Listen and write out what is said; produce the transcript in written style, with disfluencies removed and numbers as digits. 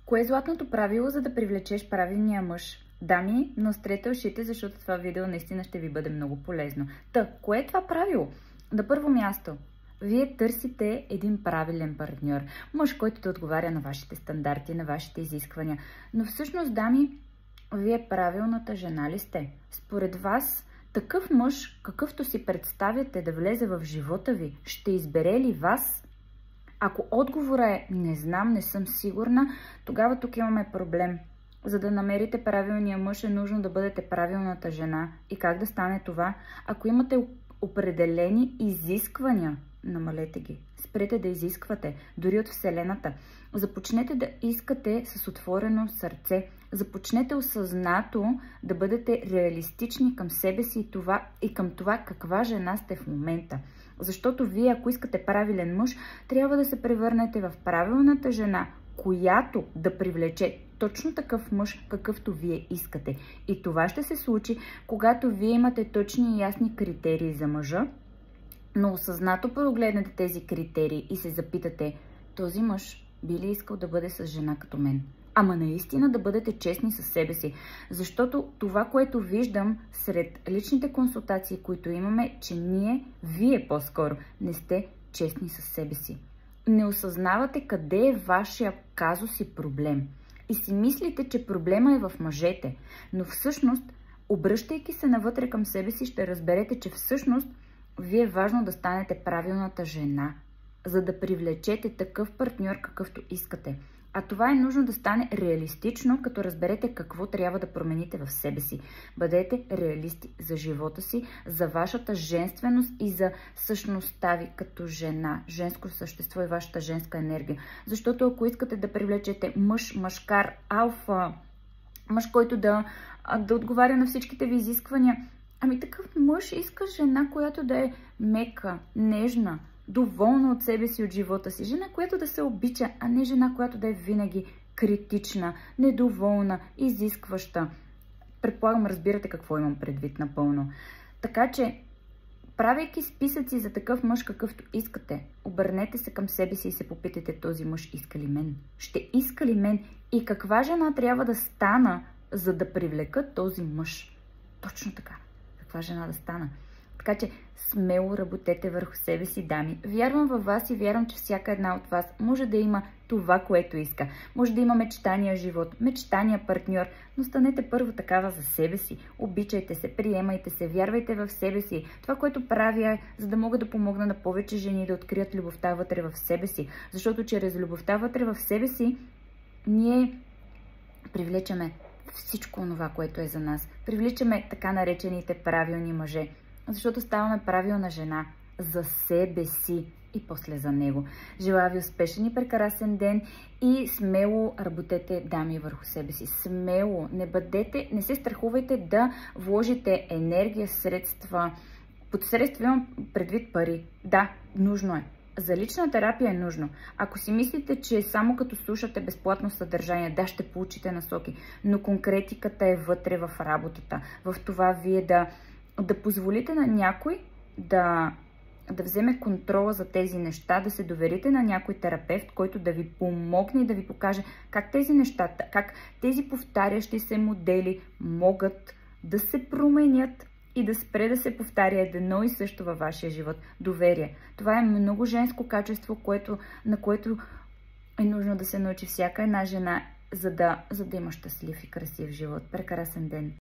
Кое е златното правило, за да привлечеш правилния мъж? Дами, настрете ушите, защото това видео наистина ще ви бъде много полезно. Кое е това правило? На първо място, вие търсите един правилен партньор. Мъж, който да отговаря на вашите стандарти, на вашите изисквания. Но всъщност, дами, вие правилната жена ли сте? Според вас, такъв мъж, какъвто си представяте да влезе в живота ви, ще избере ли вас? Ако отговора е не знам, не съм сигурна, тогава тук имаме проблем. За да намерите правилния мъж е нужно да бъдете правилната жена. И как да стане това? Ако имате определени изисквания, намалете ги. Спрете да изисквате, дори от Вселената. Започнете да искате с отворено сърце. Започнете осъзнато да бъдете реалистични към себе си и към това каква жена сте в момента. Защото вие, ако искате правилен мъж, трябва да се превърнете в правилната жена, която да привлече точно такъв мъж, какъвто вие искате. И това ще се случи, когато вие имате точни и ясни критерии за мъжа, но осъзнато прогледнете тези критерии и се запитате, този мъж би ли искал да бъде с жена като мен? Ама наистина да бъдете честни със себе си. Защото това, което виждам сред личните консултации, които имаме, че вие по-скоро, не сте честни със себе си. Не осъзнавате къде е вашия казус и проблем. И си мислите, че проблема е в мъжете. Но всъщност, обръщайки се навътре към себе си, ще разберете, че всъщност вие е важно да станете правилната жена, за да привлечете такъв партньор, какъвто искате. А това е нужно да стане реалистично, като разберете какво трябва да промените в себе си. Бъдете реалисти за живота си, за вашата женственост и за същността ви като жена, женско същество и вашата женска енергия. Защото ако искате да привлечете мъж, мъжкар, алфа, мъж, който да отговаря на всичките ви изисквания, такъв мъж иска жена, която да е мека, нежна, доволна от себе си, от живота си. Жена, която да се обича, а не жена, която да е винаги критична, недоволна, изискваща. Предполагам, разбирате какво имам предвид напълно. Така че, правейки списъци за такъв мъж, какъвто искате, обърнете се към себе си и се попитайте, този мъж иска ли мен? Ще иска ли мен? И каква жена трябва да стана, за да привлека този мъж? Точно така. Каква жена да стана? Така че смело работете върху себе си, дами. Вярвам във вас и вярвам, че всяка една от вас може да има това, което иска. Може да има мечтания живот, мечтания партньор, но станете първо такава за себе си. Обичайте се, приемайте се, вярвайте в себе си. Това, което правя е, за да мога да помогна на повече жени да открият любовта вътре в себе си. Защото чрез любовта вътре в себе си ние привличаме всичко това, което е за нас. Привличаме така наречените правилни мъже. Защото ставаме правилна жена за себе си и после за него. Желая ви успешен и прекрасен ден и смело работете, дами, върху себе си. Смело, не се страхувайте да вложите енергия, средства. Под средства имам предвид пари. Да, нужно е. За лична терапия е нужно. Ако си мислите, че само като слушате безплатно съдържание, да, ще получите насоки, но конкретиката е вътре в работата, в това вие да позволите на някой да вземе контрола за тези неща, да се доверите на някой терапевт, който да ви помогне и да ви покаже как тези неща, как тези повтарящи се модели могат да се променят и да спре да се повтаря едно и също във вашия живот. Доверие. Това е много женско качество, на което е нужно да се научи всяка една жена, за да има щастлив и красив живот. Прекрасен ден!